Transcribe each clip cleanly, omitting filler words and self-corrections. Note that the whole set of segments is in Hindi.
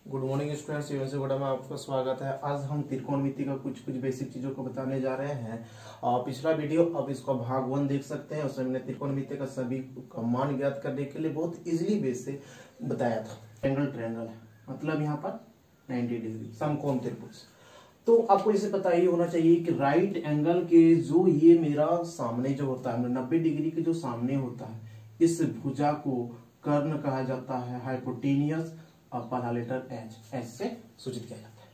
गुड मॉर्निंग स्टूडेंट्स, यूएन से गोड़ा में आपका स्वागत है। आज हम त्रिकोणमिति का कुछ बेसिक चीजों को बताने जा रहे हैं। पिछला वीडियो अब इसका भाग 1 देख सकते हैं। उसमें हमने त्रिकोणमिति का सभी का मान ज्ञात करने के लिए बहुत इजीली बेस से बताया था। एंगल ट्रायंगल है, मतलब यहाँ पर 90 डिग्री समकोण त्रिभुज। तो आपको इसे पता ही होना चाहिए कि राइट एंगल के जो ये मेरा सामने जो होता है 90 डिग्री के जो सामने होता है, इस भुजा को कर्ण कहा जाता है, हाइपोटेनियस। पहला लेटर एच से सूचित किया जाता है।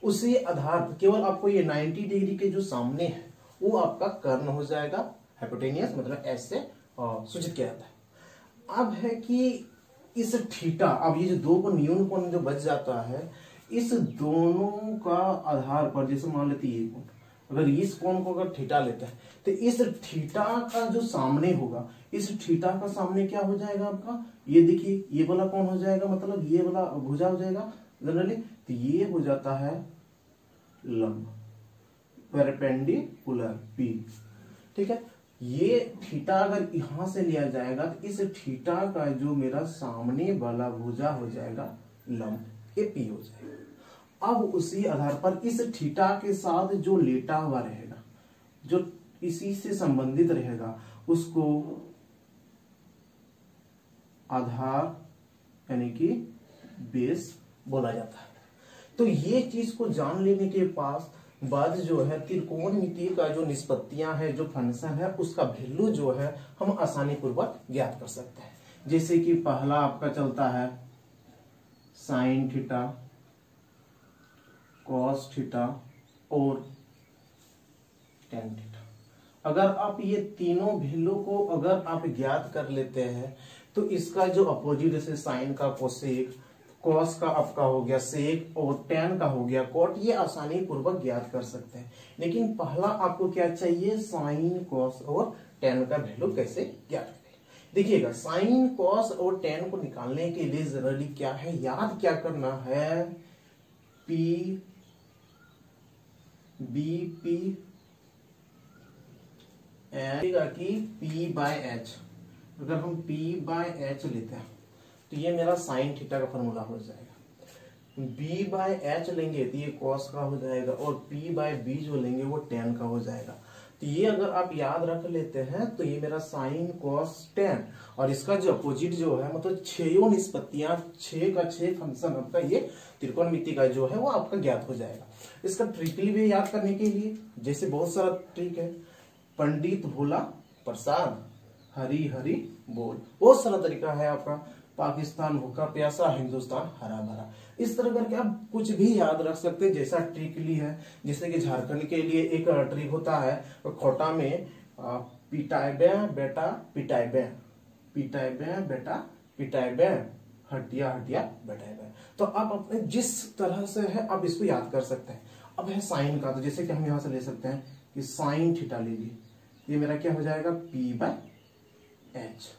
उसी आधार पर केवल आपको ये 90 डिग्री के जो सामने है वो आपका कर्ण हो जाएगा, हाइपोटेनियस मतलब एच से सूचित किया जाता है। अब है कि इस थीटा, अब ये जो दो को न्यून कोण जो बच जाता है, इस दोनों का आधार पर, जैसे मान लेते ये कोण, अगर इस कोण को अगर थीटा लेते हैं तो इस थीटा का जो सामने होगा, इस थीटा का सामने क्या हो जाएगा आपका, ये देखिए ये वाला कोण हो जाएगा, मतलब ये वाला भुजा हो जाएगा जनरली। तो ये हो जाता है लंब, परपेंडिकुलर पी। ठीक है, ये थीटा अगर यहां से लिया जाएगा तो इस थीटा का जो मेरा सामने वाला भुजा हो जाएगा लंब, ये पी हो जाएगा। अब उसी आधार पर इस थीटा के साथ जो लेटा हुआ रहेगा, जो इसी से संबंधित रहेगा, उसको आधार यानी कि बेस बोला जाता है। तो ये चीज को जान लेने के बाद जो है त्रिकोणमिति का जो निष्पत्तियां है, जो फंक्शन है, उसका वैल्यू जो है हम आसानी पूर्वक ज्ञात कर सकते हैं। जैसे कि पहला आपका चलता है साइन थीटा, कॉस थीटा और टेन थीटा। अगर आप ये तीनों वैल्यू को अगर आप ज्ञात कर लेते हैं तो इसका जो अपोजिट, जैसे साइन का कोसेक, कॉस का आपका हो गया सेक और टेन का हो गया कॉट, ये आसानी पूर्वक ज्ञात कर सकते हैं। लेकिन पहला आपको क्या चाहिए, साइन कॉस और टेन का वैल्यू कैसे ज्ञात करें। देखिएगा, साइन कॉस और टेन को निकालने के लिए जरूरी क्या है, याद क्या करना है, पी बी पी कि P बाय एच। अगर हम P बाय एच लेते हैं तो ये मेरा साइन थीटा का फॉर्मूला हो जाएगा। B बाय एच लेंगे तो ये कॉस का हो जाएगा, और P बाय बी जो लेंगे वो टेन का हो जाएगा। तो ये अगर आप याद रख लेते हैं तो ये मेरा साइन कॉस टेन, और इसका जो अपोजिट जो है, मतलब 6 निष्पत्तियां, 6 का 6 फंक्शन आपका ये त्रिकोणमिति का जो है वो आपका ज्ञात हो जाएगा। इसका ट्रिकली भी याद करने के लिए जैसे बहुत सारा ट्रिक है, पंडित भोला प्रसाद हरी हरी बोल, बहुत सारा तरीका है आपका। पाकिस्तान भूखा प्यासा, हिंदुस्तान हरा भरा, इस तरह करके आप कुछ भी याद रख सकते हैं जैसा ट्रिकली है। जैसे कि झारखंड के लिए एक ट्रिक होता है, खोटा में पिटाइबे बेटा पिटाइबे, पिटाइबे बेटा पिटाइबे, हटिया हटिया बैठाइबे। तो आप अपने जिस तरह से है आप इसको याद कर सकते हैं। अब है साइन का, तो जैसे कि हम यहां से ले सकते हैं कि साइन थीटा ले ली, ये मेरा क्या हो जाएगा, P बाय एच।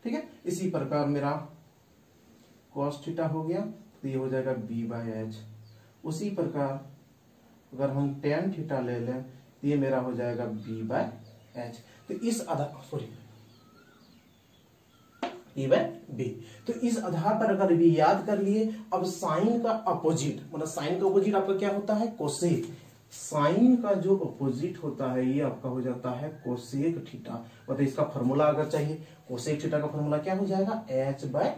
ठीक है, इसी प्रकार मेरा कॉस थीटा हो गया तो ये हो जाएगा B बाय एच। उसी प्रकार अगर हम टेन थीटा ले लें तो ये मेरा हो जाएगा B बाय एच। तो इस आधार, सॉरी P बाय बी, तो इस आधार पर अगर भी याद कर लिए। अब साइन का अपोजिट, मतलब साइन का अपोजिट आपका क्या होता है, कोसेक। साइन का जो अपोजिट होता है ये आपका हो जाता है कोसेक थीटा। मतलब इसका फॉर्मूला अगर चाहिए, कोसेक थीटा का फॉर्मूला क्या हो जाएगा, एच बाय,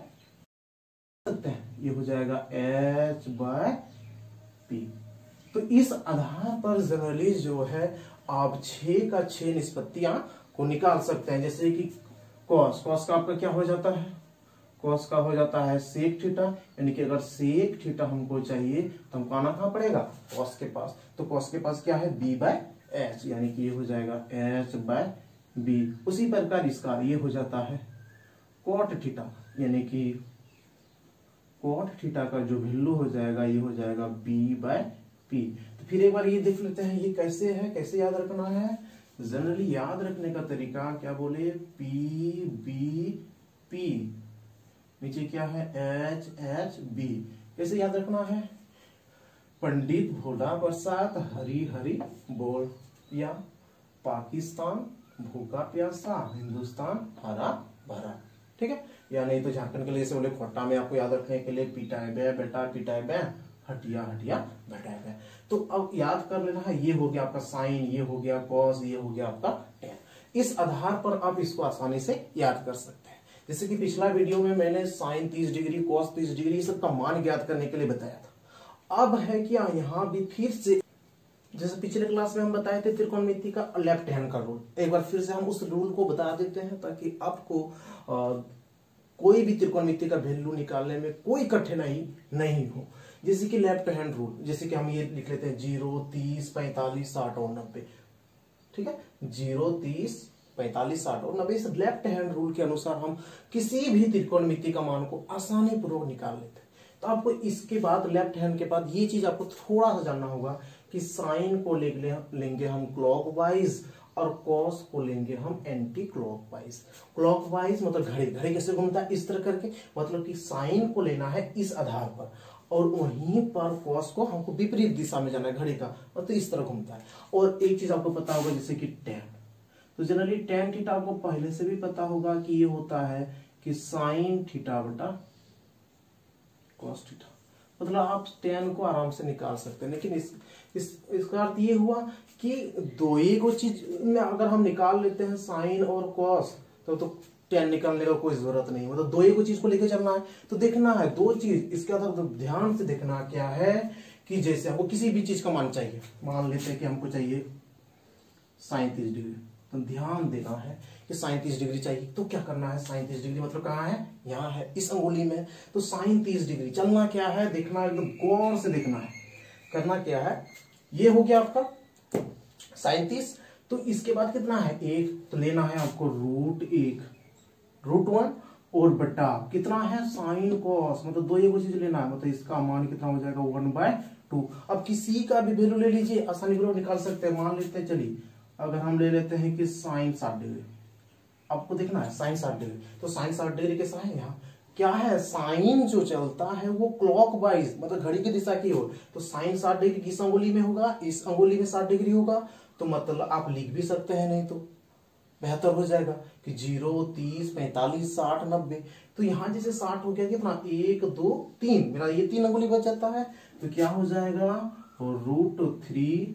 ये हो जाएगा एच बाय पी। तो इस आधार पर जनरली जो है आप 6 का 6 निष्पत्तियां को निकाल सकते हैं। जैसे कि कॉस, कॉस का आपका क्या हो जाता है, कॉस का हो जाता है सेक थीटा, यानी कि अगर सेक थीटा हमको चाहिए तो हमको आना कहां पड़ेगा, कॉस के पास। तो कॉस के पास क्या है, बी बाय एच, यानी कि ये हो जाएगा एच बाय बी। उसी प्रकार इसका ये हो जाता है कॉट थीटा, यानी कि कॉट थीटा का जो वैल्यू हो जाएगा ये हो जाएगा बी बाय पी। तो फिर एक बार ये देख लेते हैं ये कैसे है, कैसे याद रखना है। जनरली याद रखने का तरीका क्या बोले, पी बी पी, नीचे क्या है एच एच बी। कैसे याद रखना है, पंडित भोला प्रसाद हरी हरी बोल, या पाकिस्तान भूखा प्यासा, हिंदुस्तान हरा भरा। ठीक है, या नहीं तो झारखंड के लिए जैसे बोले खोटा में आपको याद रखने के लिए पिटाए बे बेटा पिटाए बे हटिया हटिया बेटाए बे। तो अब याद कर लेना है, ये हो गया आपका साइन, ये हो गया कॉस, ये हो गया आपका टेन। इस आधार पर आप इसको आसानी से याद कर सकते हैं। जैसे कि पिछला वीडियो में मैंने साइन 30 डिग्री कॉस 30 डिग्री सबका मान ज्ञात करने के लिए बताया था। अब है क्या यहाँ भी फिर से जैसे पिछले क्लास में हम बताए थे त्रिकोणमिति का लेफ्ट हैंड का रूल, एक बार फिर से हम उस रूल को बता देते हैं ताकि आपको कोई भी त्रिकोणमिति का वैल्यू निकालने में कोई कठिनाई नहीं हो। जैसे कि लेफ्ट हैंड रूल, जैसे कि हम ये लिख लेते हैं 0, 30, 45, 60 और 90, ठीक है। 0, 30, 45, 60 और 90 इस लेफ्ट हैंड रूल के अनुसार हम किसी भी त्रिकोणमिति का मान को आसानी पूर्वक निकाल लेते हैं। तो आपको इसके बाद लेफ्ट हैंड के बाद ये चीज आपको थोड़ा सा जानना होगा कि साइन को लेंगे हम क्लॉकवाइज और कॉस को लेंगे हम एंटी क्लॉकवाइज। क्लॉकवाइज मतलब घड़ी, घड़ी कैसे घूमता है, इस तरह करके, मतलब कि साइन को लेना है इस आधार पर और वहीं पर कॉस को हमको विपरीत दिशा में जाना है घड़ी का, और तो इस तरह घूमता है। और एक चीज आपको पता होगा जैसे कि टेन, तो जनरली टेन थीटा आपको पहले से भी पता होगा कि ये होता है कि साइन थीटा बटा कॉस थीटा, मतलब आप टेन को आराम से निकाल सकते हैं। लेकिन इसका अर्थ ये हुआ कि दो ही को चीज में अगर हम निकाल लेते हैं साइन और कॉस तो टेन निकालने का कोई जरूरत नहीं, मतलब दो ही को चीज को लेके चलना है। तो देखना है दो चीज, इसके बाद तो ध्यान से देखना क्या है कि जैसे हमको किसी भी चीज का मान चाहिए, मान लेते हैं कि हमको चाहिए साइन 30 डिग्री, तो ध्यान देना है कि साइन 30 डिग्री चाहिए, तो क्या करना है, साइन 30 डिग्री मतलब कहाँ है, यहाँ है इस अंगुली में। तो साइन 30 डिग्री चलना क्या है, देखना है, एकदम गौर से देखना है, करना क्या है, ये हो गया आपका साइन 30। तो इसके बाद कितना है, एक, तो लेना है आपको √1 √1 और बटा कितना है साइन कॉस, मतलब दो ही चीज लेना है, मतलब इसका मान कितना हो जाएगा 1/2। अब किसी का भी वैल्यू ले लीजिए, आसानी पूर्वक निकाल सकते हैं। मान लेते हैं, चलिए अगर हम ले लेते हैं कि साइन 60 डिग्री, आपको देखना है साइन 60 डिग्री, तो साइन 60 डिग्री कैसा है, यहाँ क्या है, साइन जो चलता है वो क्लॉकवाइज मतलब घड़ी की दिशा की ओर, तो साइन 60 डिग्री किस अंगुली में होगा, इस अंगुली में 60 डिग्री होगा। तो मतलब आप लिख भी सकते हैं, नहीं तो बेहतर हो जाएगा कि 0, 30, 45, 60, 90। तो यहाँ जैसे 60 हो गया कितना, 1, 2, 3, मेरा ये 3 अंगुली बच जाता है, तो क्या हो जाएगा √3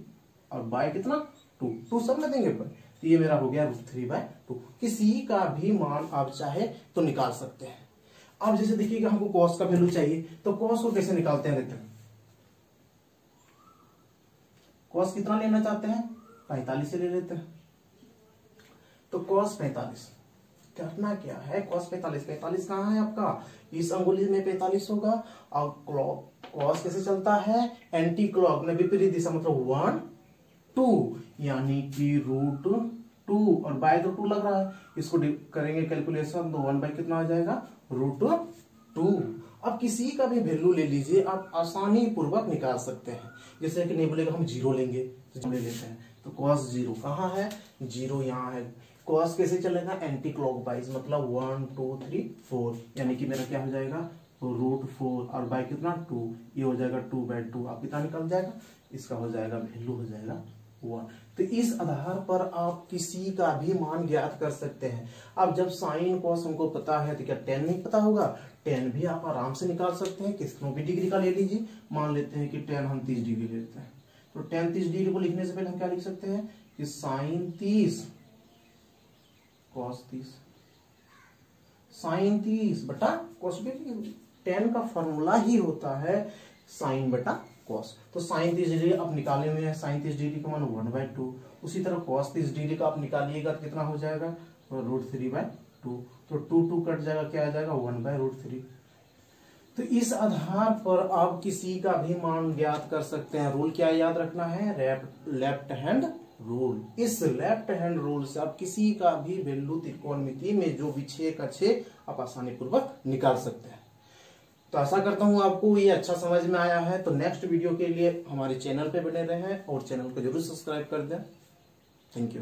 और बाय कितना 2 सब में देंगे पर, तो ये मेरा हो गया √3/2। किसी का भी मान आप चाहे तो निकाल सकते हैं। अब जैसे देखिएगा हमको कॉस का वैल्यू चाहिए, तो कॉस को कैसे निकालते हैं, देखते हैं। कॉस कितना लेना चाहते हैं, 45 से ले लेते हैं। तो कॉस 45 करना क्या है, कॉस 45 कहाँ है आपका, इस अंगुली में 45 होगा। और कॉस कैसे चलता है, एंटी क्लॉक में विपरीत दिशा, मतलब 1, 2, यानी कि √2 और बाय 2 लग रहा है, इसको करेंगे कैलकुलेशन, तो 1 कितना आ जाएगा √2। अब किसी का भी वैल्यू ले लीजिए, आप आसानी पूर्वक निकाल सकते हैं। जैसे कि नहीं बोलेगा हम 0 लेंगे, तो ले लेते हैं, तो cos 0 कहाँ है, 0 यहाँ है। cos कैसे चलेगा, एंटी क्लॉकवाइज, मतलब 1, 2, 3, 4, यानी कि मेरा क्या हो जाएगा √4 और बाय कितना 2, ये हो जाएगा 2/2। आप कितना निकल जाएगा, इसका हो जाएगा वैल्यू हो जाएगा 1। तो इस आधार पर आप किसी का भी मान ज्ञात कर सकते हैं। अब जब साइन कॉस हमको पता है, तो क्या टेन नहीं पता होगा, टेन भी आप आराम से निकाल सकते हैं, किसको भी डिग्री का ले लीजिए। मान लेते हैं कि टेन हम 30 डिग्री लेते हैं, तो टेन 30 डिग्री को लिखने से पहले हम क्या लिख सकते हैं कि साइन 30 कॉस 30, साइन 30 बटा कॉस 30। टेन का फॉर्मूला ही होता है साइन बटा कॉस। तो साइन 30 डिग्री आप निकाले हुए हैं, साइन 30 डिग्री का मान 1/2। उसी तरह कॉस 30 डिग्री का आप निकालिएगा तो कितना हो जाएगा √3/2। तो 2 कट जाएगा, क्या आ जाएगा 1/√3। तो इस आधार पर आप किसी का भी मान ज्ञात कर सकते हैं। रूल क्या याद रखना है, लेफ्ट हैंड रूल। इस लेफ्ट हैंड रूल से आप किसी का भी वैल्यू त्रिकोणमिति में जो भी 6 का 6 आप आसानी पूर्वक निकाल सकते हैं। तो आशा करता हूं आपको ये अच्छा समझ में आया है। तो नेक्स्ट वीडियो के लिए हमारे चैनल पे बने रहें और चैनल को जरूर सब्सक्राइब कर दें। Thank you.